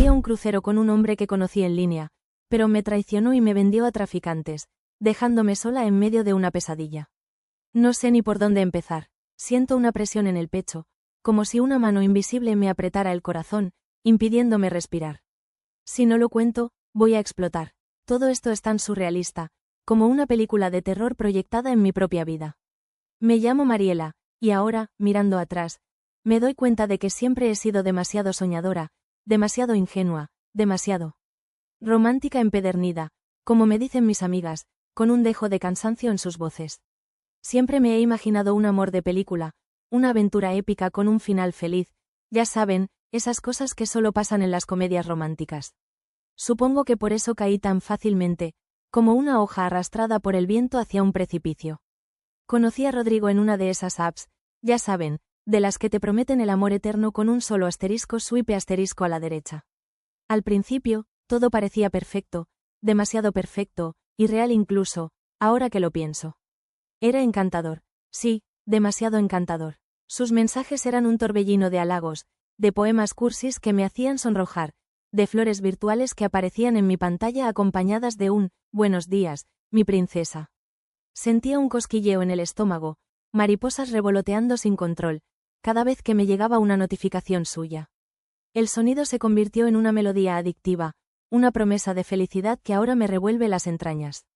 a un crucero con un hombre que conocí en línea, pero me traicionó y me vendió a traficantes, dejándome sola en medio de una pesadilla. No sé ni por dónde empezar. Siento una presión en el pecho, como si una mano invisible me apretara el corazón, impidiéndome respirar. Si no lo cuento, voy a explotar. Todo esto es tan surrealista, como una película de terror proyectada en mi propia vida. Me llamo Mariela, y ahora, mirando atrás, me doy cuenta de que siempre he sido demasiado soñadora, demasiado ingenua, demasiado romántica empedernida, como me dicen mis amigas, con un dejo de cansancio en sus voces. Siempre me he imaginado un amor de película, una aventura épica con un final feliz, ya saben, esas cosas que solo pasan en las comedias románticas. Supongo que por eso caí tan fácilmente, como una hoja arrastrada por el viento hacia un precipicio. Conocí a Rodrigo en una de esas apps, ya saben, de las que te prometen el amor eterno con un solo asterisco swipe asterisco a la derecha. Al principio, todo parecía perfecto, demasiado perfecto, y real incluso, ahora que lo pienso. Era encantador, sí, demasiado encantador. Sus mensajes eran un torbellino de halagos, de poemas cursis que me hacían sonrojar, de flores virtuales que aparecían en mi pantalla acompañadas de un «buenos días, mi princesa». Sentía un cosquilleo en el estómago, mariposas revoloteando sin control, cada vez que me llegaba una notificación suya. El sonido se convirtió en una melodía adictiva, una promesa de felicidad que ahora me revuelve las entrañas.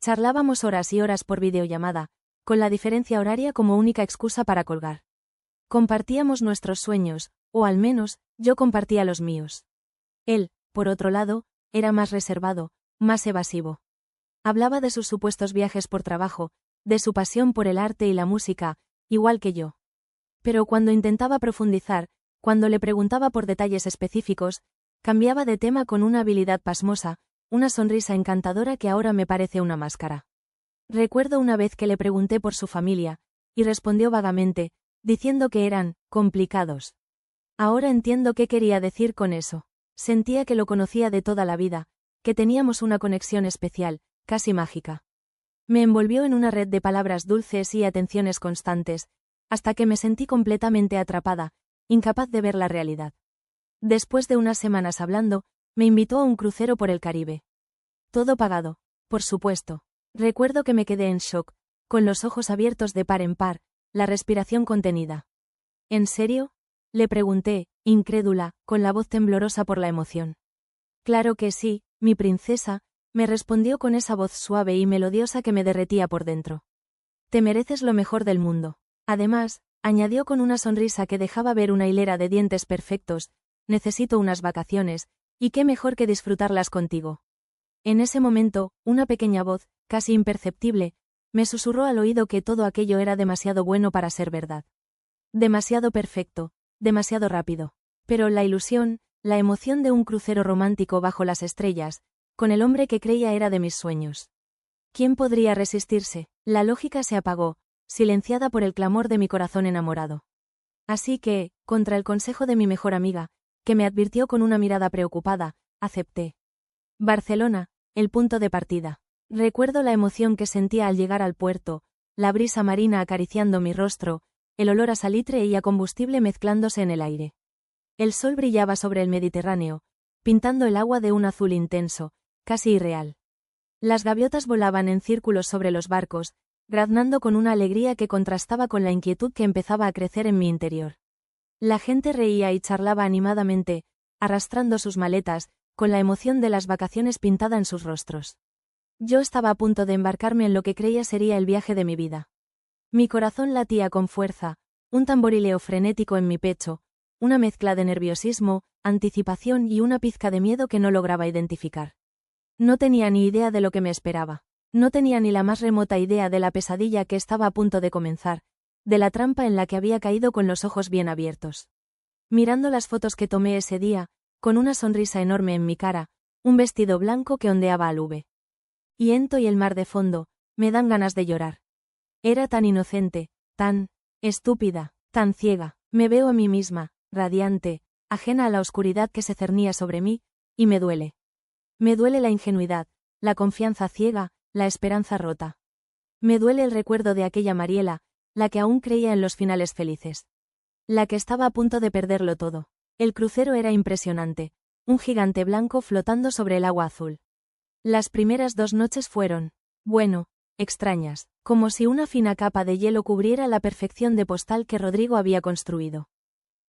Charlábamos horas y horas por videollamada, con la diferencia horaria como única excusa para colgar. Compartíamos nuestros sueños, o al menos, yo compartía los míos. Él, por otro lado, era más reservado, más evasivo. Hablaba de sus supuestos viajes por trabajo, de su pasión por el arte y la música, igual que yo. Pero cuando intentaba profundizar, cuando le preguntaba por detalles específicos, cambiaba de tema con una habilidad pasmosa, una sonrisa encantadora que ahora me parece una máscara. Recuerdo una vez que le pregunté por su familia, y respondió vagamente, diciendo que eran complicados. Ahora entiendo qué quería decir con eso. Sentía que lo conocía de toda la vida, que teníamos una conexión especial, casi mágica. Me envolvió en una red de palabras dulces y atenciones constantes, hasta que me sentí completamente atrapada, incapaz de ver la realidad. Después de unas semanas hablando, me invitó a un crucero por el Caribe. Todo pagado, por supuesto. Recuerdo que me quedé en shock, con los ojos abiertos de par en par, la respiración contenida. ¿En serio?, le pregunté, incrédula, con la voz temblorosa por la emoción. Claro que sí, mi princesa, me respondió con esa voz suave y melodiosa que me derretía por dentro. Te mereces lo mejor del mundo. Además, añadió con una sonrisa que dejaba ver una hilera de dientes perfectos, necesito unas vacaciones, y qué mejor que disfrutarlas contigo. En ese momento, una pequeña voz, casi imperceptible, me susurró al oído que todo aquello era demasiado bueno para ser verdad. Demasiado perfecto, demasiado rápido. Pero la ilusión, la emoción de un crucero romántico bajo las estrellas, con el hombre que creía era de mis sueños. ¿Quién podría resistirse? La lógica se apagó, silenciada por el clamor de mi corazón enamorado. Así que, contra el consejo de mi mejor amiga, que me advirtió con una mirada preocupada, acepté. Barcelona, el punto de partida. Recuerdo la emoción que sentía al llegar al puerto, la brisa marina acariciando mi rostro, el olor a salitre y a combustible mezclándose en el aire. El sol brillaba sobre el Mediterráneo, pintando el agua de un azul intenso, casi irreal. Las gaviotas volaban en círculos sobre los barcos, graznando con una alegría que contrastaba con la inquietud que empezaba a crecer en mi interior. La gente reía y charlaba animadamente, arrastrando sus maletas, con la emoción de las vacaciones pintada en sus rostros. Yo estaba a punto de embarcarme en lo que creía sería el viaje de mi vida. Mi corazón latía con fuerza, un tamborileo frenético en mi pecho, una mezcla de nerviosismo, anticipación y una pizca de miedo que no lograba identificar. No tenía ni idea de lo que me esperaba. No tenía ni la más remota idea de la pesadilla que estaba a punto de comenzar, de la trampa en la que había caído con los ojos bien abiertos. Mirando las fotos que tomé ese día, con una sonrisa enorme en mi cara, un vestido blanco que ondeaba al viento y el mar de fondo, me dan ganas de llorar. Era tan inocente, tan estúpida, tan ciega. Me veo a mí misma, radiante, ajena a la oscuridad que se cernía sobre mí, y me duele. Me duele la ingenuidad, la confianza ciega, la esperanza rota. Me duele el recuerdo de aquella Mariela, la que aún creía en los finales felices. La que estaba a punto de perderlo todo. El crucero era impresionante, un gigante blanco flotando sobre el agua azul. Las primeras 2 noches fueron, bueno, extrañas, como si una fina capa de hielo cubriera la perfección de postal que Rodrigo había construido.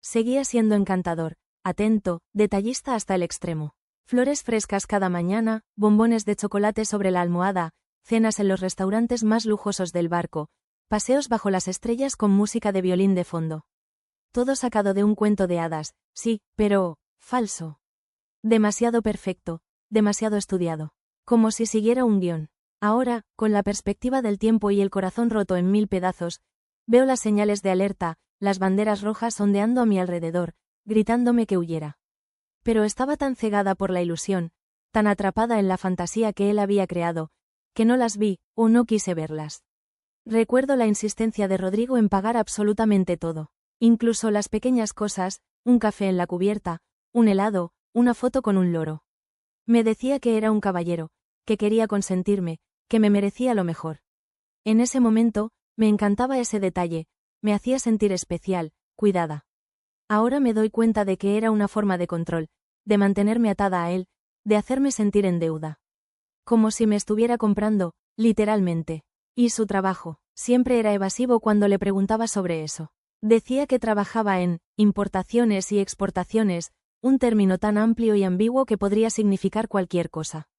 Seguía siendo encantador, atento, detallista hasta el extremo. Flores frescas cada mañana, bombones de chocolate sobre la almohada, cenas en los restaurantes más lujosos del barco, paseos bajo las estrellas con música de violín de fondo. Todo sacado de un cuento de hadas, sí, pero falso. Demasiado perfecto, demasiado estudiado. Como si siguiera un guión. Ahora, con la perspectiva del tiempo y el corazón roto en 1000 pedazos, veo las señales de alerta, las banderas rojas ondeando a mi alrededor, gritándome que huyera. Pero estaba tan cegada por la ilusión, tan atrapada en la fantasía que él había creado, que no las vi, o no quise verlas. Recuerdo la insistencia de Rodrigo en pagar absolutamente todo. Incluso las pequeñas cosas, un café en la cubierta, un helado, una foto con un loro. Me decía que era un caballero, que quería consentirme, que me merecía lo mejor. En ese momento, me encantaba ese detalle, me hacía sentir especial, cuidada. Ahora me doy cuenta de que era una forma de control, de mantenerme atada a él, de hacerme sentir en deuda. Como si me estuviera comprando, literalmente. Y su trabajo, siempre era evasivo cuando le preguntaba sobre eso. Decía que trabajaba en importaciones y exportaciones, un término tan amplio y ambiguo que podría significar cualquier cosa.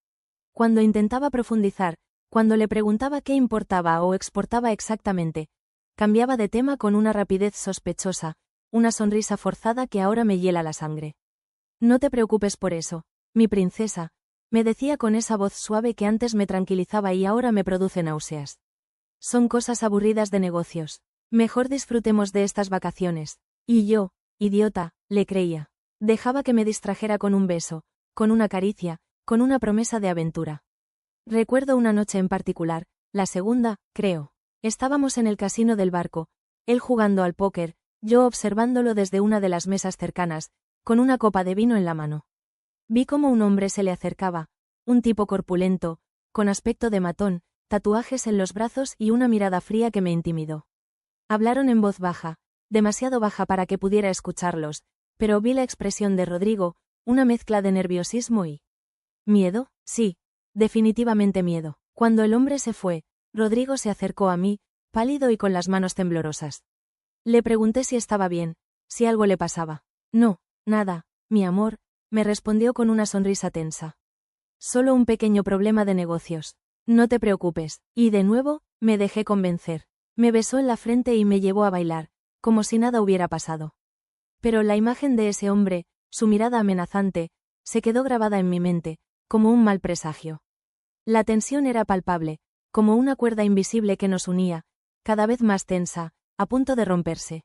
Cuando intentaba profundizar, cuando le preguntaba qué importaba o exportaba exactamente, cambiaba de tema con una rapidez sospechosa, una sonrisa forzada que ahora me hiela la sangre. No te preocupes por eso, mi princesa, me decía con esa voz suave que antes me tranquilizaba y ahora me produce náuseas. Son cosas aburridas de negocios. Mejor disfrutemos de estas vacaciones. Y yo, idiota, le creía. Dejaba que me distrajera con un beso, con una caricia, con una promesa de aventura. Recuerdo una noche en particular, la segunda, creo. Estábamos en el casino del barco, él jugando al póker, yo observándolo desde una de las mesas cercanas, con una copa de vino en la mano. Vi cómo un hombre se le acercaba, un tipo corpulento, con aspecto de matón, tatuajes en los brazos y una mirada fría que me intimidó. Hablaron en voz baja, demasiado baja para que pudiera escucharlos, pero vi la expresión de Rodrigo, una mezcla de nerviosismo y miedo, sí, definitivamente miedo. Cuando el hombre se fue, Rodrigo se acercó a mí, pálido y con las manos temblorosas. Le pregunté si estaba bien, si algo le pasaba. No, nada, mi amor, me respondió con una sonrisa tensa. Solo un pequeño problema de negocios. No te preocupes, y de nuevo, me dejé convencer. Me besó en la frente y me llevó a bailar, como si nada hubiera pasado. Pero la imagen de ese hombre, su mirada amenazante, se quedó grabada en mi mente, como un mal presagio. La tensión era palpable, como una cuerda invisible que nos unía, cada vez más tensa, a punto de romperse.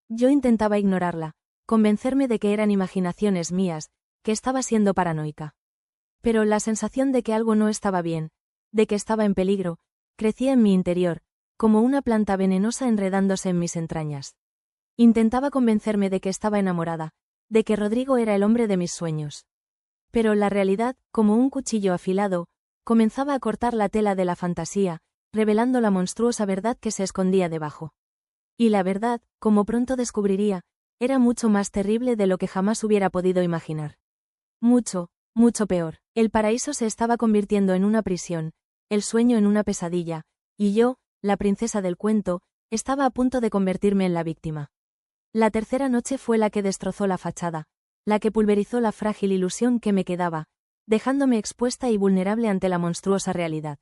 Yo intentaba ignorarla, convencerme de que eran imaginaciones mías, que estaba siendo paranoica. Pero la sensación de que algo no estaba bien, de que estaba en peligro, crecía en mi interior, como una planta venenosa enredándose en mis entrañas. Intentaba convencerme de que estaba enamorada, de que Rodrigo era el hombre de mis sueños. Pero la realidad, como un cuchillo afilado, comenzaba a cortar la tela de la fantasía, revelando la monstruosa verdad que se escondía debajo. Y la verdad, como pronto descubriría, era mucho más terrible de lo que jamás hubiera podido imaginar. Mucho, mucho peor. El paraíso se estaba convirtiendo en una prisión, el sueño en una pesadilla, y yo, la princesa del cuento, estaba a punto de convertirme en la víctima. La tercera noche fue la que destrozó la fachada, la que pulverizó la frágil ilusión que me quedaba, dejándome expuesta y vulnerable ante la monstruosa realidad.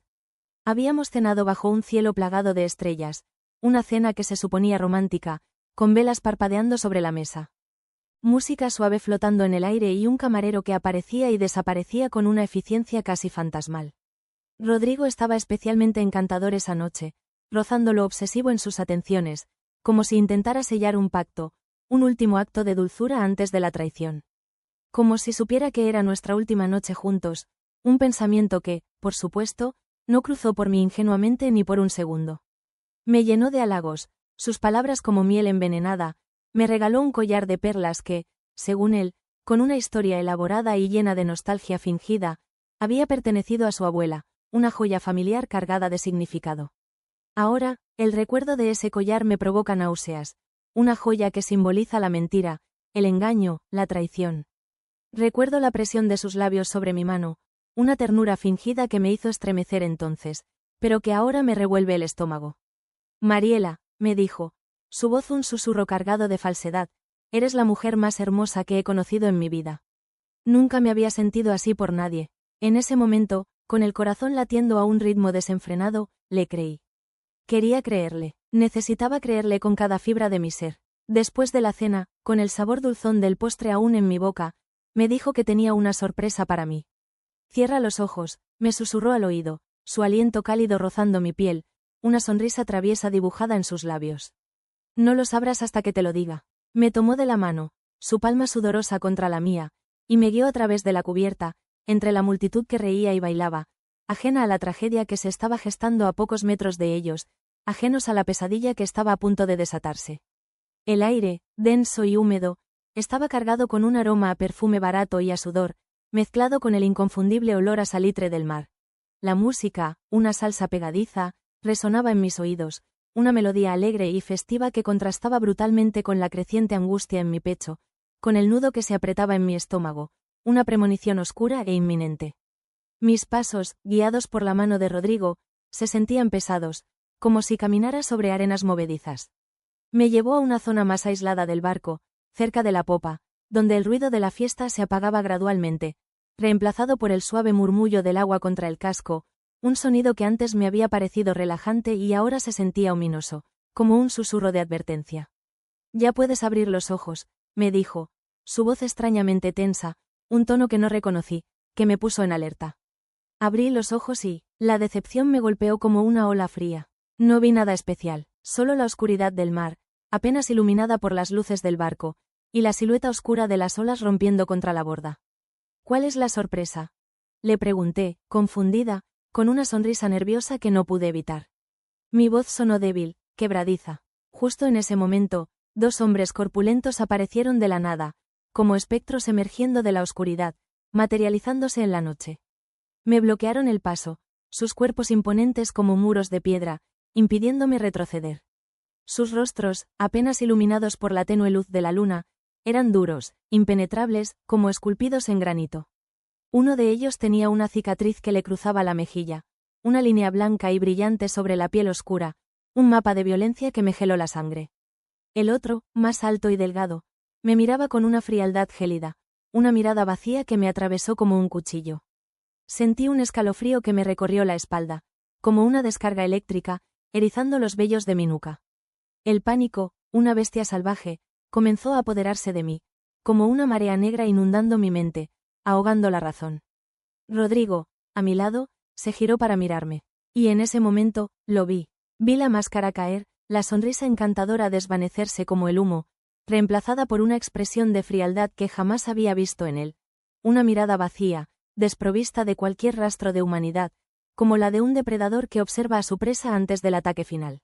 Habíamos cenado bajo un cielo plagado de estrellas, una cena que se suponía romántica, con velas parpadeando sobre la mesa. Música suave flotando en el aire y un camarero que aparecía y desaparecía con una eficiencia casi fantasmal. Rodrigo estaba especialmente encantador esa noche, rozando lo obsesivo en sus atenciones, como si intentara sellar un pacto, un último acto de dulzura antes de la traición. Como si supiera que era nuestra última noche juntos, un pensamiento que, por supuesto, no cruzó por mí ingenuamente ni por un segundo. Me llenó de halagos, sus palabras como miel envenenada, me regaló un collar de perlas que, según él, con una historia elaborada y llena de nostalgia fingida, había pertenecido a su abuela, una joya familiar cargada de significado. Ahora, el recuerdo de ese collar me provoca náuseas, una joya que simboliza la mentira, el engaño, la traición. Recuerdo la presión de sus labios sobre mi mano, una ternura fingida que me hizo estremecer entonces, pero que ahora me revuelve el estómago. Mariela, me dijo, su voz un susurro cargado de falsedad, eres la mujer más hermosa que he conocido en mi vida. Nunca me había sentido así por nadie. En ese momento, con el corazón latiendo a un ritmo desenfrenado, le creí. Quería creerle, necesitaba creerle con cada fibra de mi ser. Después de la cena, con el sabor dulzón del postre aún en mi boca, me dijo que tenía una sorpresa para mí. Cierra los ojos, me susurró al oído, su aliento cálido rozando mi piel, una sonrisa traviesa dibujada en sus labios. No lo sabrás hasta que te lo diga. Me tomó de la mano, su palma sudorosa contra la mía, y me guió a través de la cubierta, entre la multitud que reía y bailaba, ajena a la tragedia que se estaba gestando a pocos metros de ellos, ajenos a la pesadilla que estaba a punto de desatarse. El aire, denso y húmedo, estaba cargado con un aroma a perfume barato y a sudor, mezclado con el inconfundible olor a salitre del mar. La música, una salsa pegadiza, resonaba en mis oídos, una melodía alegre y festiva que contrastaba brutalmente con la creciente angustia en mi pecho, con el nudo que se apretaba en mi estómago, una premonición oscura e inminente. Mis pasos, guiados por la mano de Rodrigo, se sentían pesados, como si caminara sobre arenas movedizas. Me llevó a una zona más aislada del barco, cerca de la popa, donde el ruido de la fiesta se apagaba gradualmente, reemplazado por el suave murmullo del agua contra el casco, un sonido que antes me había parecido relajante y ahora se sentía ominoso, como un susurro de advertencia. Ya puedes abrir los ojos, me dijo, su voz extrañamente tensa, un tono que no reconocí, que me puso en alerta. Abrí los ojos y, la decepción me golpeó como una ola fría. No vi nada especial, solo la oscuridad del mar, apenas iluminada por las luces del barco, y la silueta oscura de las olas rompiendo contra la borda. ¿Cuál es la sorpresa? Le pregunté, confundida, con una sonrisa nerviosa que no pude evitar. Mi voz sonó débil, quebradiza. Justo en ese momento, dos hombres corpulentos aparecieron de la nada, como espectros emergiendo de la oscuridad, materializándose en la noche. Me bloquearon el paso, sus cuerpos imponentes como muros de piedra, impidiéndome retroceder. Sus rostros, apenas iluminados por la tenue luz de la luna, eran duros, impenetrables, como esculpidos en granito. Uno de ellos tenía una cicatriz que le cruzaba la mejilla, una línea blanca y brillante sobre la piel oscura, un mapa de violencia que me geló la sangre. El otro, más alto y delgado, me miraba con una frialdad gélida, una mirada vacía que me atravesó como un cuchillo. Sentí un escalofrío que me recorrió la espalda, como una descarga eléctrica, erizando los vellos de mi nuca. El pánico, una bestia salvaje, comenzó a apoderarse de mí, como una marea negra inundando mi mente, ahogando la razón. Rodrigo, a mi lado, se giró para mirarme, y en ese momento, lo vi. Vi la máscara caer, la sonrisa encantadora desvanecerse como el humo, reemplazada por una expresión de frialdad que jamás había visto en él. Una mirada vacía, desprovista de cualquier rastro de humanidad, como la de un depredador que observa a su presa antes del ataque final.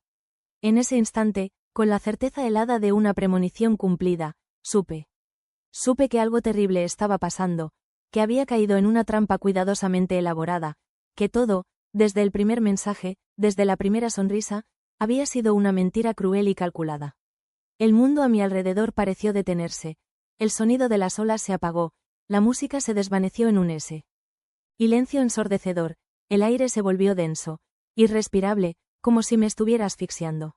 En ese instante, con la certeza helada de una premonición cumplida, supe que algo terrible estaba pasando, que había caído en una trampa cuidadosamente elaborada, que todo, desde el primer mensaje, desde la primera sonrisa, había sido una mentira cruel y calculada. El mundo a mi alrededor pareció detenerse, el sonido de las olas se apagó, la música se desvaneció en un silencio ensordecedor, el aire se volvió denso, irrespirable, como si me estuviera asfixiando.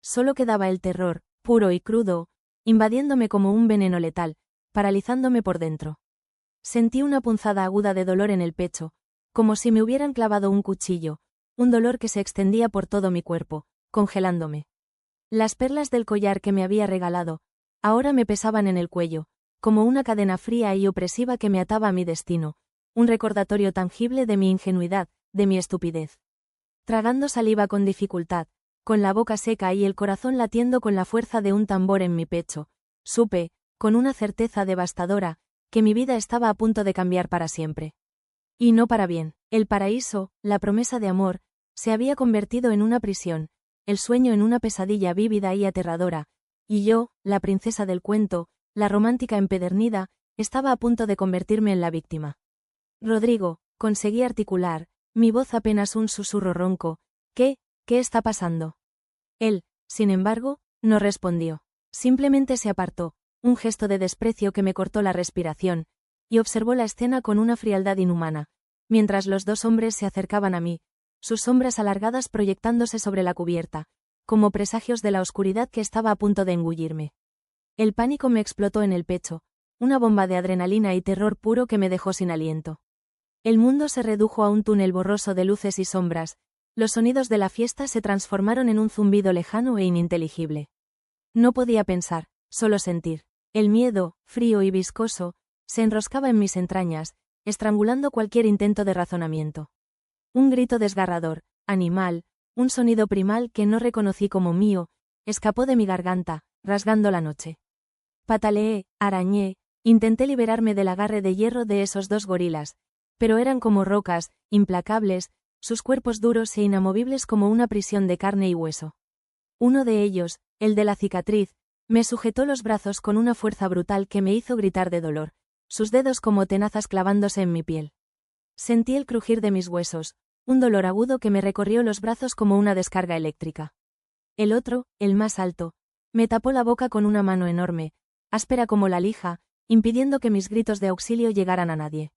Solo quedaba el terror, puro y crudo, invadiéndome como un veneno letal, paralizándome por dentro. Sentí una punzada aguda de dolor en el pecho, como si me hubieran clavado un cuchillo, un dolor que se extendía por todo mi cuerpo, congelándome. Las perlas del collar que me había regalado, ahora me pesaban en el cuello, como una cadena fría y opresiva que me ataba a mi destino, un recordatorio tangible de mi ingenuidad, de mi estupidez. Tragando saliva con dificultad, con la boca seca y el corazón latiendo con la fuerza de un tambor en mi pecho, supe, con una certeza devastadora, que mi vida estaba a punto de cambiar para siempre. Y no para bien. El paraíso, la promesa de amor, se había convertido en una prisión, el sueño en una pesadilla vívida y aterradora, y yo, la princesa del cuento, la romántica empedernida, estaba a punto de convertirme en la víctima. Rodrigo, conseguí articular, mi voz apenas un susurro ronco. ¿Qué está pasando? Él, sin embargo, no respondió. Simplemente se apartó, un gesto de desprecio que me cortó la respiración, y observó la escena con una frialdad inhumana, mientras los dos hombres se acercaban a mí, sus sombras alargadas proyectándose sobre la cubierta, como presagios de la oscuridad que estaba a punto de engullirme. El pánico me explotó en el pecho, una bomba de adrenalina y terror puro que me dejó sin aliento. El mundo se redujo a un túnel borroso de luces y sombras, los sonidos de la fiesta se transformaron en un zumbido lejano e ininteligible. No podía pensar, solo sentir. El miedo, frío y viscoso, se enroscaba en mis entrañas, estrangulando cualquier intento de razonamiento. Un grito desgarrador, animal, un sonido primal que no reconocí como mío, escapó de mi garganta, rasgando la noche. Pataleé, arañé, intenté liberarme del agarre de hierro de esos dos gorilas, pero eran como rocas, implacables, sus cuerpos duros e inamovibles como una prisión de carne y hueso. Uno de ellos, el de la cicatriz, me sujetó los brazos con una fuerza brutal que me hizo gritar de dolor, sus dedos como tenazas clavándose en mi piel. Sentí el crujir de mis huesos, un dolor agudo que me recorrió los brazos como una descarga eléctrica. El otro, el más alto, me tapó la boca con una mano enorme, áspera como la lija, impidiendo que mis gritos de auxilio llegaran a nadie.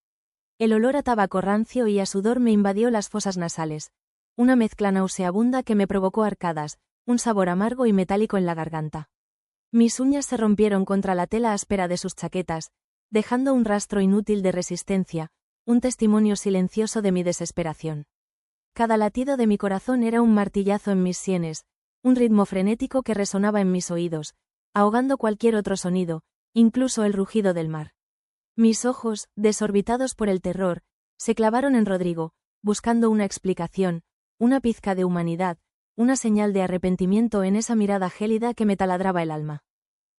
El olor a tabaco rancio y a sudor me invadió las fosas nasales, una mezcla nauseabunda que me provocó arcadas, un sabor amargo y metálico en la garganta. Mis uñas se rompieron contra la tela áspera de sus chaquetas, dejando un rastro inútil de resistencia, un testimonio silencioso de mi desesperación. Cada latido de mi corazón era un martillazo en mis sienes, un ritmo frenético que resonaba en mis oídos, ahogando cualquier otro sonido, incluso el rugido del mar. Mis ojos, desorbitados por el terror, se clavaron en Rodrigo, buscando una explicación, una pizca de humanidad, una señal de arrepentimiento en esa mirada gélida que me taladraba el alma.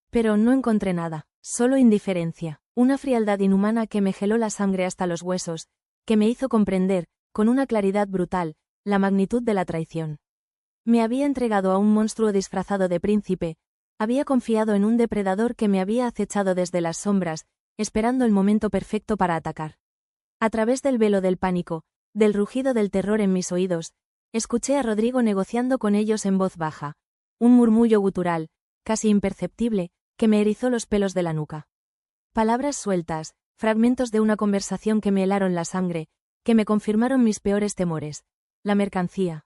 Pero no encontré nada, solo indiferencia, una frialdad inhumana que me geló la sangre hasta los huesos, que me hizo comprender, con una claridad brutal, la magnitud de la traición. Me había entregado a un monstruo disfrazado de príncipe, había confiado en un depredador que me había acechado desde las sombras, esperando el momento perfecto para atacar. A través del velo del pánico, del rugido del terror en mis oídos, escuché a Rodrigo negociando con ellos en voz baja, un murmullo gutural, casi imperceptible, que me erizó los pelos de la nuca. Palabras sueltas, fragmentos de una conversación que me helaron la sangre, que me confirmaron mis peores temores. La mercancía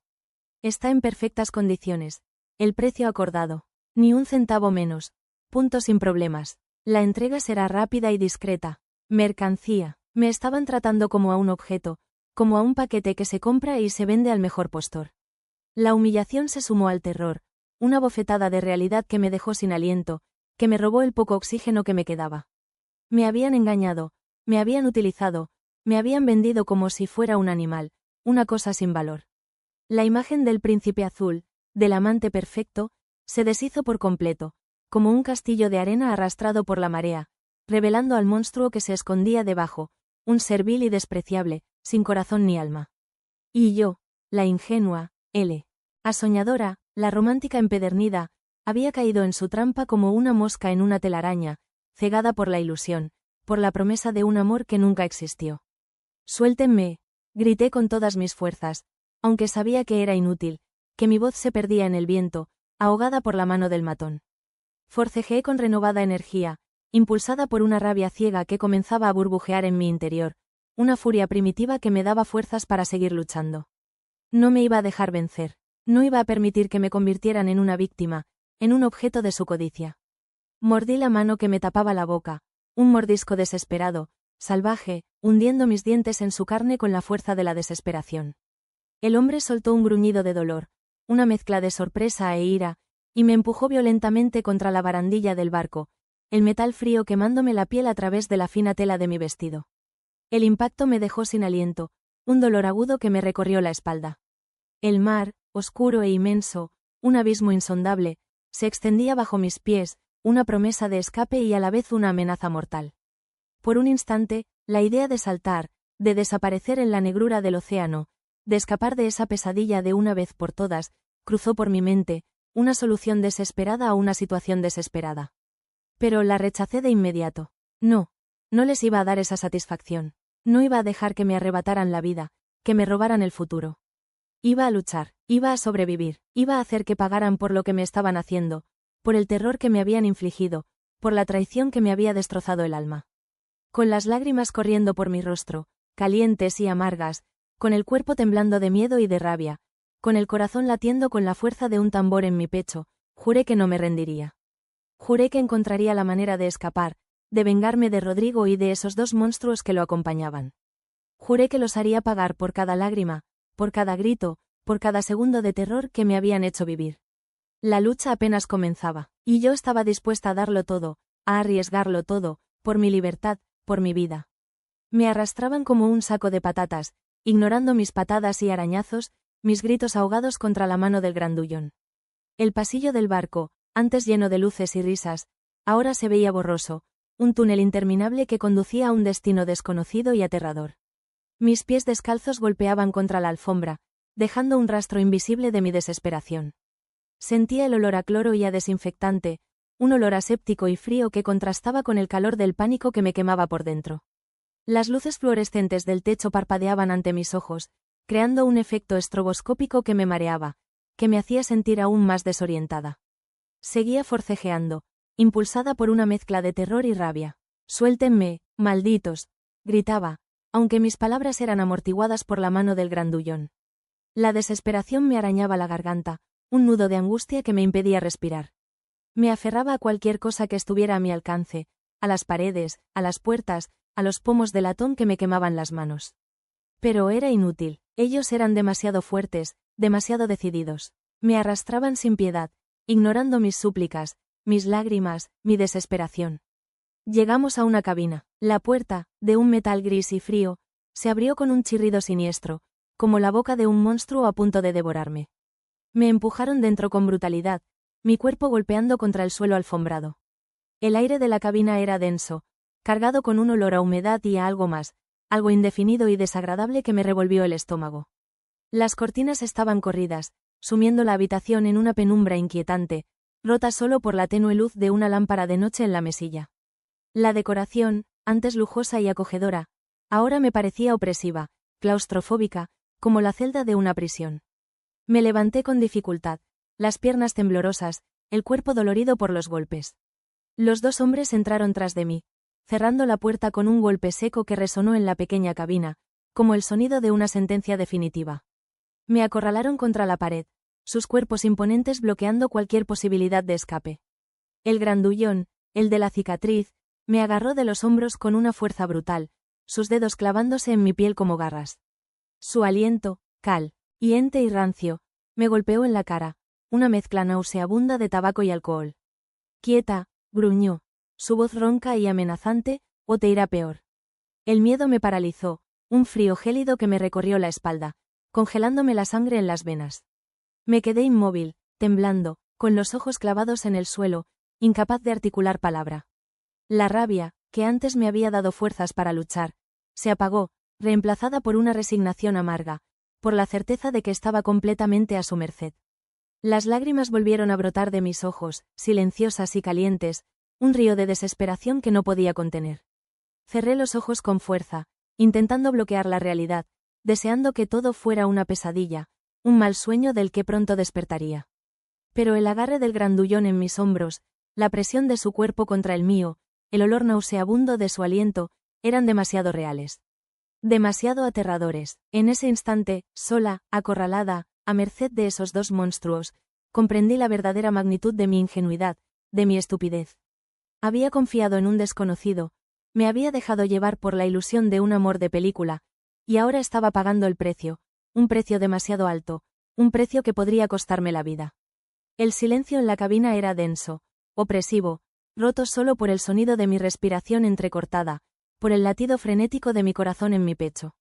está en perfectas condiciones. El precio acordado. Ni un centavo menos. Punto sin problemas. La entrega será rápida y discreta. Mercancía. Me estaban tratando como a un objeto, como a un paquete que se compra y se vende al mejor postor. La humillación se sumó al terror, una bofetada de realidad que me dejó sin aliento, que me robó el poco oxígeno que me quedaba. Me habían engañado, me habían utilizado, me habían vendido como si fuera un animal, una cosa sin valor. La imagen del príncipe azul, del amante perfecto, se deshizo por completo, como un castillo de arena arrastrado por la marea, revelando al monstruo que se escondía debajo, un ser vil y despreciable, sin corazón ni alma. Y yo, la ingenua, la soñadora, la romántica empedernida, había caído en su trampa como una mosca en una telaraña, cegada por la ilusión, por la promesa de un amor que nunca existió. «Suéltenme», grité con todas mis fuerzas, aunque sabía que era inútil, que mi voz se perdía en el viento, ahogada por la mano del matón. Forcejeé con renovada energía, impulsada por una rabia ciega que comenzaba a burbujear en mi interior, una furia primitiva que me daba fuerzas para seguir luchando. No me iba a dejar vencer, no iba a permitir que me convirtieran en una víctima, en un objeto de su codicia. Mordí la mano que me tapaba la boca, un mordisco desesperado, salvaje, hundiendo mis dientes en su carne con la fuerza de la desesperación. El hombre soltó un gruñido de dolor, una mezcla de sorpresa e ira, y me empujó violentamente contra la barandilla del barco, el metal frío quemándome la piel a través de la fina tela de mi vestido. El impacto me dejó sin aliento, un dolor agudo que me recorrió la espalda. El mar, oscuro e inmenso, un abismo insondable, se extendía bajo mis pies, una promesa de escape y a la vez una amenaza mortal. Por un instante, la idea de saltar, de desaparecer en la negrura del océano, de escapar de esa pesadilla de una vez por todas, cruzó por mi mente, una solución desesperada a una situación desesperada. Pero la rechacé de inmediato. No les iba a dar esa satisfacción. No iba a dejar que me arrebataran la vida, que me robaran el futuro. Iba a luchar, iba a sobrevivir, iba a hacer que pagaran por lo que me estaban haciendo, por el terror que me habían infligido, por la traición que me había destrozado el alma. Con las lágrimas corriendo por mi rostro, calientes y amargas, con el cuerpo temblando de miedo y de rabia, con el corazón latiendo con la fuerza de un tambor en mi pecho, juré que no me rendiría. Juré que encontraría la manera de escapar, de vengarme de Rodrigo y de esos dos monstruos que lo acompañaban. Juré que los haría pagar por cada lágrima, por cada grito, por cada segundo de terror que me habían hecho vivir. La lucha apenas comenzaba, y yo estaba dispuesta a darlo todo, a arriesgarlo todo, por mi libertad, por mi vida. Me arrastraban como un saco de patatas, ignorando mis patadas y arañazos, mis gritos ahogados contra la mano del grandullón. El pasillo del barco, antes lleno de luces y risas, ahora se veía borroso, un túnel interminable que conducía a un destino desconocido y aterrador. Mis pies descalzos golpeaban contra la alfombra, dejando un rastro invisible de mi desesperación. Sentía el olor a cloro y a desinfectante, un olor aséptico y frío que contrastaba con el calor del pánico que me quemaba por dentro. Las luces fluorescentes del techo parpadeaban ante mis ojos, creando un efecto estroboscópico que me mareaba, que me hacía sentir aún más desorientada. Seguía forcejeando, impulsada por una mezcla de terror y rabia. «Suéltenme, malditos», gritaba, aunque mis palabras eran amortiguadas por la mano del grandullón. La desesperación me arañaba la garganta, un nudo de angustia que me impedía respirar. Me aferraba a cualquier cosa que estuviera a mi alcance, a las paredes, a las puertas, a los pomos de latón que me quemaban las manos. Pero era inútil, ellos eran demasiado fuertes, demasiado decididos. Me arrastraban sin piedad, ignorando mis súplicas, mis lágrimas, mi desesperación. Llegamos a una cabina. La puerta, de un metal gris y frío, se abrió con un chirrido siniestro, como la boca de un monstruo a punto de devorarme. Me empujaron dentro con brutalidad, mi cuerpo golpeando contra el suelo alfombrado. El aire de la cabina era denso, cargado con un olor a humedad y a algo más, algo indefinido y desagradable que me revolvió el estómago. Las cortinas estaban corridas, sumiendo la habitación en una penumbra inquietante, rota solo por la tenue luz de una lámpara de noche en la mesilla. La decoración, antes lujosa y acogedora, ahora me parecía opresiva, claustrofóbica, como la celda de una prisión. Me levanté con dificultad, las piernas temblorosas, el cuerpo dolorido por los golpes. Los dos hombres entraron tras de mí, cerrando la puerta con un golpe seco que resonó en la pequeña cabina, como el sonido de una sentencia definitiva. Me acorralaron contra la pared, sus cuerpos imponentes bloqueando cualquier posibilidad de escape. El grandullón, el de la cicatriz, me agarró de los hombros con una fuerza brutal, sus dedos clavándose en mi piel como garras. Su aliento, caliente y rancio, me golpeó en la cara, una mezcla nauseabunda de tabaco y alcohol. «Quieta», gruñó, su voz ronca y amenazante, «o te irá peor». El miedo me paralizó, un frío gélido que me recorrió la espalda, congelándome la sangre en las venas. Me quedé inmóvil, temblando, con los ojos clavados en el suelo, incapaz de articular palabra. La rabia, que antes me había dado fuerzas para luchar, se apagó, reemplazada por una resignación amarga, por la certeza de que estaba completamente a su merced. Las lágrimas volvieron a brotar de mis ojos, silenciosas y calientes, un río de desesperación que no podía contener. Cerré los ojos con fuerza, intentando bloquear la realidad, deseando que todo fuera una pesadilla, un mal sueño del que pronto despertaría. Pero el agarre del grandullón en mis hombros, la presión de su cuerpo contra el mío, el olor nauseabundo de su aliento, eran demasiado reales. Demasiado aterradores. En ese instante, sola, acorralada, a merced de esos dos monstruos, comprendí la verdadera magnitud de mi ingenuidad, de mi estupidez. Había confiado en un desconocido, me había dejado llevar por la ilusión de un amor de película, y ahora estaba pagando el precio, un precio demasiado alto, un precio que podría costarme la vida. El silencio en la cabina era denso, opresivo, roto solo por el sonido de mi respiración entrecortada, por el latido frenético de mi corazón en mi pecho.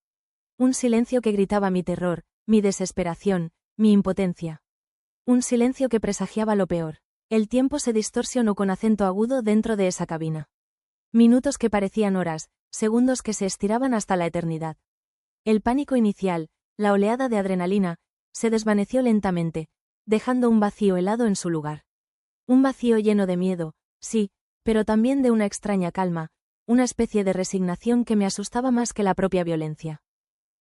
Un silencio que gritaba mi terror, mi desesperación, mi impotencia. Un silencio que presagiaba lo peor. El tiempo se distorsionó con acento agudo dentro de esa cabina. Minutos que parecían horas, segundos que se estiraban hasta la eternidad. El pánico inicial, la oleada de adrenalina, se desvaneció lentamente, dejando un vacío helado en su lugar. Un vacío lleno de miedo, sí, pero también de una extraña calma, una especie de resignación que me asustaba más que la propia violencia.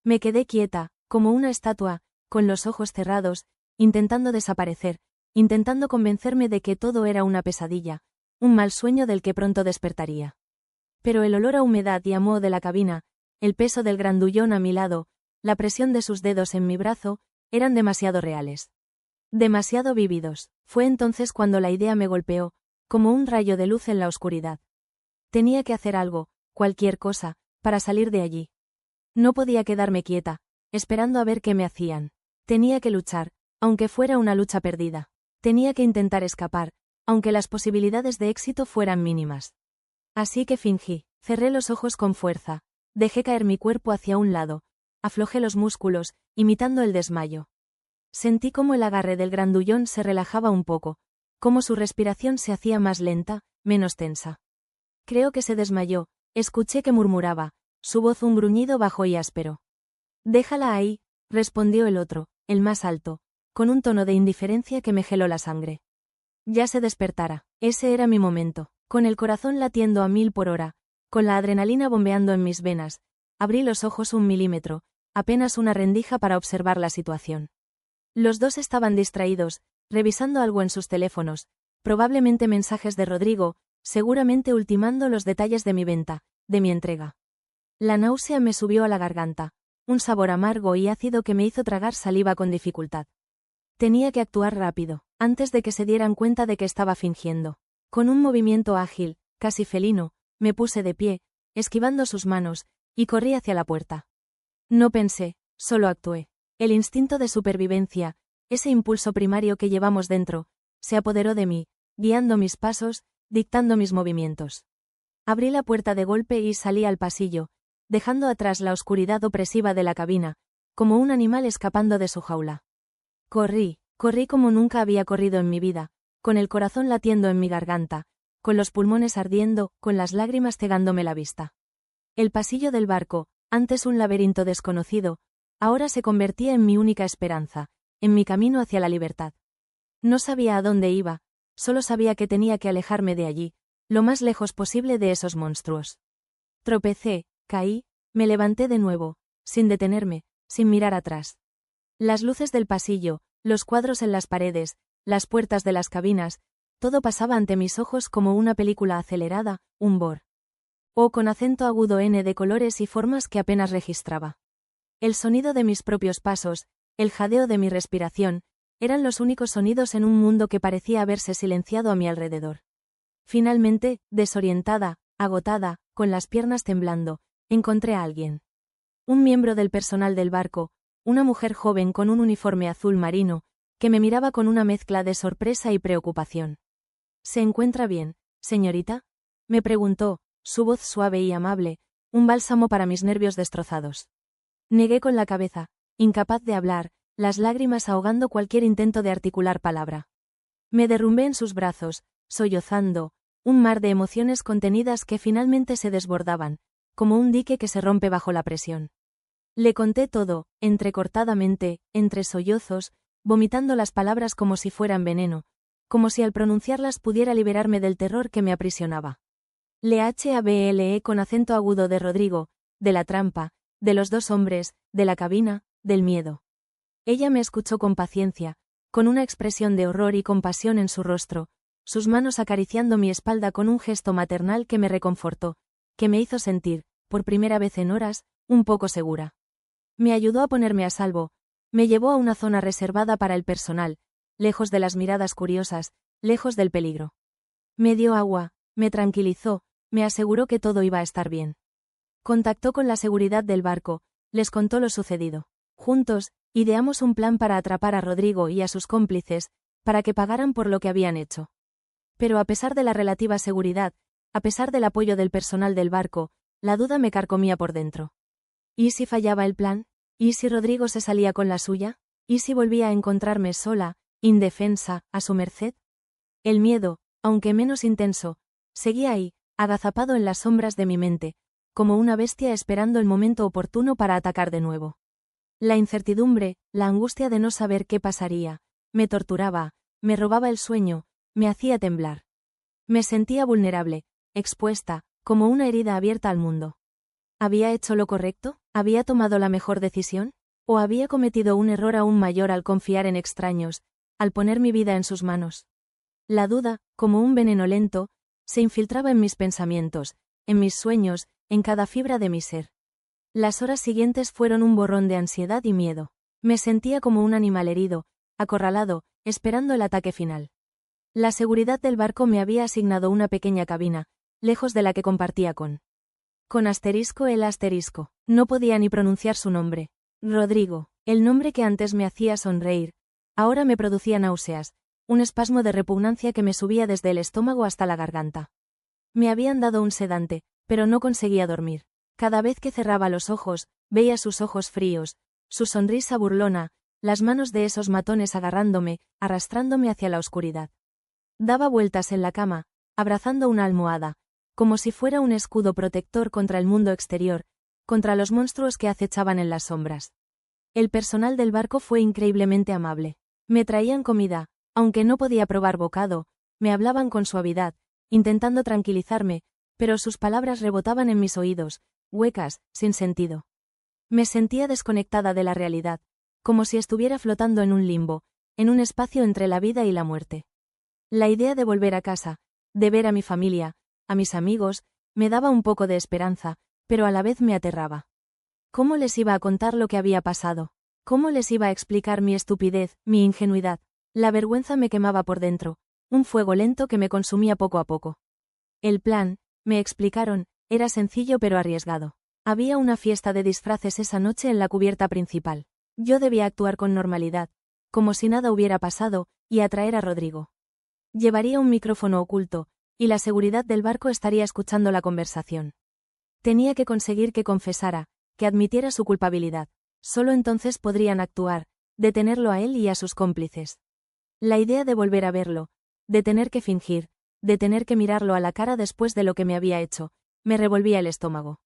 Me quedé quieta, como una estatua, con los ojos cerrados, intentando desaparecer, intentando convencerme de que todo era una pesadilla, un mal sueño del que pronto despertaría. Pero el olor a humedad y a moho de la cabina, el peso del grandullón a mi lado, la presión de sus dedos en mi brazo, eran demasiado reales. Demasiado vívidos. Fue entonces cuando la idea me golpeó, como un rayo de luz en la oscuridad. Tenía que hacer algo, cualquier cosa, para salir de allí. No podía quedarme quieta, esperando a ver qué me hacían. Tenía que luchar, aunque fuera una lucha perdida. Tenía que intentar escapar, aunque las posibilidades de éxito fueran mínimas. Así que fingí, cerré los ojos con fuerza, dejé caer mi cuerpo hacia un lado, aflojé los músculos, imitando el desmayo. Sentí cómo el agarre del grandullón se relajaba un poco, cómo su respiración se hacía más lenta, menos tensa. Creo que se desmayó, escuché que murmuraba, su voz un gruñido bajo y áspero. Déjala ahí, respondió el otro, el más alto, con un tono de indiferencia que me heló la sangre. Ya se despertara, ese era mi momento, con el corazón latiendo a 1000 por hora, con la adrenalina bombeando en mis venas, abrí los ojos 1 milímetro, apenas una rendija para observar la situación. Los dos estaban distraídos, revisando algo en sus teléfonos, probablemente mensajes de Rodrigo, seguramente ultimando los detalles de mi venta, de mi entrega. La náusea me subió a la garganta, un sabor amargo y ácido que me hizo tragar saliva con dificultad. Tenía que actuar rápido, antes de que se dieran cuenta de que estaba fingiendo. Con un movimiento ágil, casi felino, me puse de pie, esquivando sus manos, y corrí hacia la puerta. No pensé, solo actué. El instinto de supervivencia, ese impulso primario que llevamos dentro, se apoderó de mí, guiando mis pasos, dictando mis movimientos. Abrí la puerta de golpe y salí al pasillo, dejando atrás la oscuridad opresiva de la cabina, como un animal escapando de su jaula. Corrí como nunca había corrido en mi vida, con el corazón latiendo en mi garganta, con los pulmones ardiendo, con las lágrimas cegándome la vista. El pasillo del barco, antes un laberinto desconocido, ahora se convertía en mi única esperanza, en mi camino hacia la libertad. No sabía a dónde iba, solo sabía que tenía que alejarme de allí, lo más lejos posible de esos monstruos. Tropecé, caí, me levanté de nuevo, sin detenerme, sin mirar atrás. Las luces del pasillo, los cuadros en las paredes, las puertas de las cabinas, todo pasaba ante mis ojos como una película acelerada, un bor. O con acento agudo N de colores y formas que apenas registraba. El sonido de mis propios pasos, el jadeo de mi respiración, eran los únicos sonidos en un mundo que parecía haberse silenciado a mi alrededor. Finalmente, desorientada, agotada, con las piernas temblando, encontré a alguien. Un miembro del personal del barco, una mujer joven con un uniforme azul marino, que me miraba con una mezcla de sorpresa y preocupación. ¿Se encuentra bien, señorita?, me preguntó, su voz suave y amable, un bálsamo para mis nervios destrozados. Negué con la cabeza, incapaz de hablar, las lágrimas ahogando cualquier intento de articular palabra. Me derrumbé en sus brazos, sollozando, un mar de emociones contenidas que finalmente se desbordaban, como un dique que se rompe bajo la presión. Le conté todo, entrecortadamente, entre sollozos, vomitando las palabras como si fueran veneno, como si al pronunciarlas pudiera liberarme del terror que me aprisionaba. Le hablé con acento agudo de Rodrigo, de la trampa, de los dos hombres, de la cabina, del miedo. Ella me escuchó con paciencia, con una expresión de horror y compasión en su rostro, sus manos acariciando mi espalda con un gesto maternal que me reconfortó, que me hizo sentir, por primera vez en horas, un poco segura. Me ayudó a ponerme a salvo, me llevó a una zona reservada para el personal, lejos de las miradas curiosas, lejos del peligro. Me dio agua, me tranquilizó, me aseguró que todo iba a estar bien. Contactó con la seguridad del barco, les contó lo sucedido. Juntos, ideamos un plan para atrapar a Rodrigo y a sus cómplices, para que pagaran por lo que habían hecho. Pero a pesar de la relativa seguridad, a pesar del apoyo del personal del barco, la duda me carcomía por dentro. ¿Y si fallaba el plan? ¿Y si Rodrigo se salía con la suya? ¿Y si volvía a encontrarme sola, indefensa, a su merced? El miedo, aunque menos intenso, seguía ahí, agazapado en las sombras de mi mente, como una bestia esperando el momento oportuno para atacar de nuevo. La incertidumbre, la angustia de no saber qué pasaría, me torturaba, me robaba el sueño, me hacía temblar. Me sentía vulnerable, expuesta, como una herida abierta al mundo. ¿Había hecho lo correcto? ¿Había tomado la mejor decisión? ¿O había cometido un error aún mayor al confiar en extraños, al poner mi vida en sus manos? La duda, como un veneno lento, se infiltraba en mis pensamientos, en mis sueños, en cada fibra de mi ser. Las horas siguientes fueron un borrón de ansiedad y miedo. Me sentía como un animal herido, acorralado, esperando el ataque final. La seguridad del barco me había asignado una pequeña cabina, lejos de la que compartía con asterisco el asterisco. No podía ni pronunciar su nombre. Rodrigo, el nombre que antes me hacía sonreír, ahora me producía náuseas, un espasmo de repugnancia que me subía desde el estómago hasta la garganta. Me habían dado un sedante, pero no conseguía dormir. Cada vez que cerraba los ojos, veía sus ojos fríos, su sonrisa burlona, las manos de esos matones agarrándome, arrastrándome hacia la oscuridad. Daba vueltas en la cama, abrazando una almohada, como si fuera un escudo protector contra el mundo exterior, contra los monstruos que acechaban en las sombras. El personal del barco fue increíblemente amable. Me traían comida, aunque no podía probar bocado, me hablaban con suavidad, intentando tranquilizarme, pero sus palabras rebotaban en mis oídos, huecas, sin sentido. Me sentía desconectada de la realidad, como si estuviera flotando en un limbo, en un espacio entre la vida y la muerte. La idea de volver a casa, de ver a mi familia, a mis amigos, me daba un poco de esperanza, pero a la vez me aterraba. ¿Cómo les iba a contar lo que había pasado? ¿Cómo les iba a explicar mi estupidez, mi ingenuidad? La vergüenza me quemaba por dentro, un fuego lento que me consumía poco a poco. El plan, me explicaron, era sencillo pero arriesgado. Había una fiesta de disfraces esa noche en la cubierta principal. Yo debía actuar con normalidad, como si nada hubiera pasado, y atraer a Rodrigo. Llevaría un micrófono oculto, y la seguridad del barco estaría escuchando la conversación. Tenía que conseguir que confesara, que admitiera su culpabilidad. Solo entonces podrían actuar, detenerlo a él y a sus cómplices. La idea de volver a verlo, de tener que fingir, de tener que mirarlo a la cara después de lo que me había hecho, me revolvía el estómago.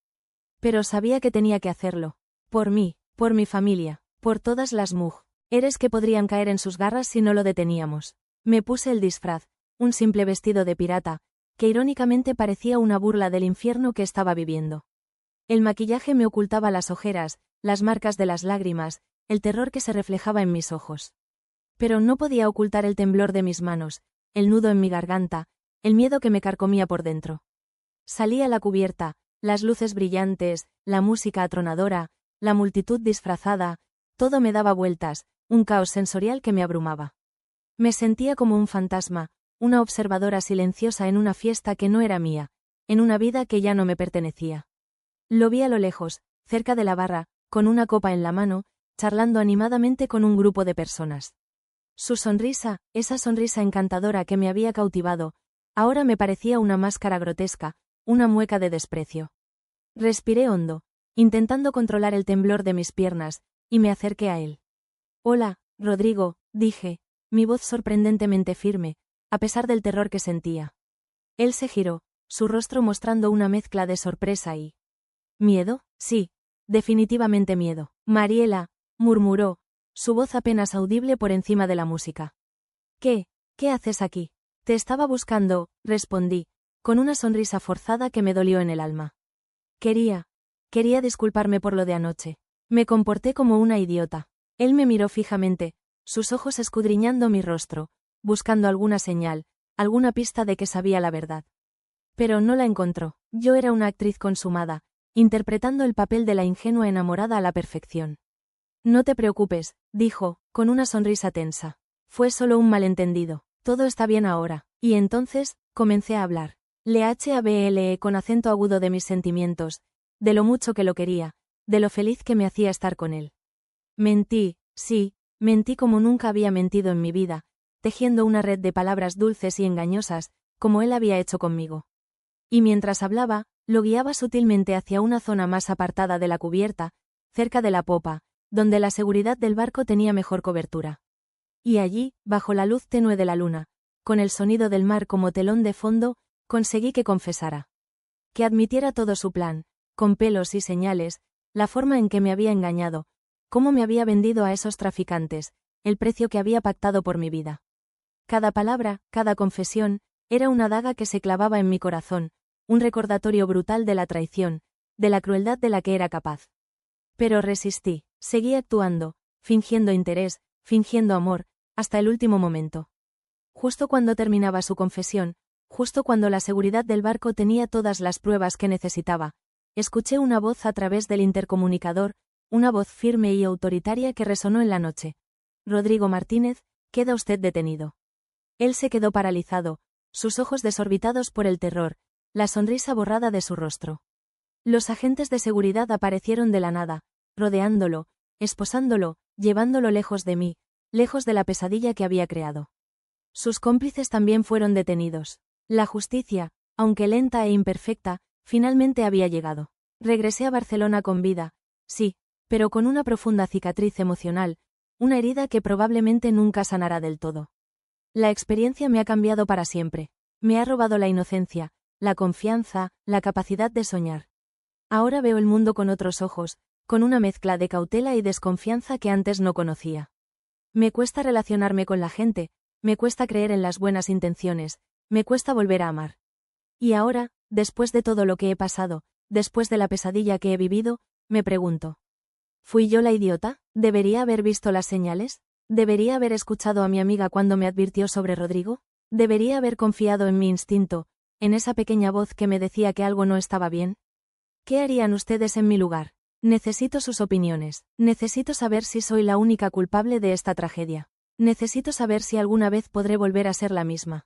Pero sabía que tenía que hacerlo. Por mí, por mi familia, por todas las mujeres que podrían caer en sus garras si no lo deteníamos. Me puse el disfraz, un simple vestido de pirata, que irónicamente parecía una burla del infierno que estaba viviendo. El maquillaje me ocultaba las ojeras, las marcas de las lágrimas, el terror que se reflejaba en mis ojos. Pero no podía ocultar el temblor de mis manos, el nudo en mi garganta, el miedo que me carcomía por dentro. Salí a la cubierta, las luces brillantes, la música atronadora, la multitud disfrazada, todo me daba vueltas, un caos sensorial que me abrumaba. Me sentía como un fantasma, una observadora silenciosa en una fiesta que no era mía, en una vida que ya no me pertenecía. Lo vi a lo lejos, cerca de la barra, con una copa en la mano, charlando animadamente con un grupo de personas. Su sonrisa, esa sonrisa encantadora que me había cautivado, ahora me parecía una máscara grotesca, una mueca de desprecio. Respiré hondo, intentando controlar el temblor de mis piernas, y me acerqué a él. «Hola, Rodrigo», dije, mi voz sorprendentemente firme, a pesar del terror que sentía. Él se giró, su rostro mostrando una mezcla de sorpresa y ¿miedo? Sí, definitivamente miedo. «Mariela», murmuró, su voz apenas audible por encima de la música. ¿Qué haces aquí? Te estaba buscando, respondí, con una sonrisa forzada que me dolió en el alma. Quería disculparme por lo de anoche. Me comporté como una idiota. Él me miró fijamente, sus ojos escudriñando mi rostro, buscando alguna señal, alguna pista de que sabía la verdad. Pero no la encontró. Yo era una actriz consumada, interpretando el papel de la ingenua enamorada a la perfección. «No te preocupes», dijo, con una sonrisa tensa. «Fue solo un malentendido. Todo está bien ahora». Y entonces, comencé a hablar. Le hablé con acento agudo de mis sentimientos, de lo mucho que lo quería, de lo feliz que me hacía estar con él. Mentí, sí, mentí como nunca había mentido en mi vida, tejiendo una red de palabras dulces y engañosas, como él había hecho conmigo. Y mientras hablaba, lo guiaba sutilmente hacia una zona más apartada de la cubierta, cerca de la popa, donde la seguridad del barco tenía mejor cobertura. Y allí, bajo la luz tenue de la luna, con el sonido del mar como telón de fondo, conseguí que confesara. Que admitiera todo su plan, con pelos y señales, la forma en que me había engañado, cómo me había vendido a esos traficantes, el precio que había pactado por mi vida. Cada palabra, cada confesión, era una daga que se clavaba en mi corazón, un recordatorio brutal de la traición, de la crueldad de la que era capaz. Pero resistí, seguí actuando, fingiendo interés, fingiendo amor, hasta el último momento. Justo cuando terminaba su confesión, Justo cuando la seguridad del barco tenía todas las pruebas que necesitaba, escuché una voz a través del intercomunicador, una voz firme y autoritaria que resonó en la noche. Rodrigo Martínez, queda usted detenido. Él se quedó paralizado, sus ojos desorbitados por el terror, la sonrisa borrada de su rostro. Los agentes de seguridad aparecieron de la nada, rodeándolo, esposándolo, llevándolo lejos de mí, lejos de la pesadilla que había creado. Sus cómplices también fueron detenidos. La justicia, aunque lenta e imperfecta, finalmente había llegado. Regresé a Barcelona con vida, sí, pero con una profunda cicatriz emocional, una herida que probablemente nunca sanará del todo. La experiencia me ha cambiado para siempre. Me ha robado la inocencia, la confianza, la capacidad de soñar. Ahora veo el mundo con otros ojos, con una mezcla de cautela y desconfianza que antes no conocía. Me cuesta relacionarme con la gente, me cuesta creer en las buenas intenciones, me cuesta volver a amar. Y ahora, después de todo lo que he pasado, después de la pesadilla que he vivido, me pregunto. ¿Fui yo la idiota? ¿Debería haber visto las señales? ¿Debería haber escuchado a mi amiga cuando me advirtió sobre Rodrigo? ¿Debería haber confiado en mi instinto, en esa pequeña voz que me decía que algo no estaba bien? ¿Qué harían ustedes en mi lugar? Necesito sus opiniones. Necesito saber si soy la única culpable de esta tragedia. Necesito saber si alguna vez podré volver a ser la misma.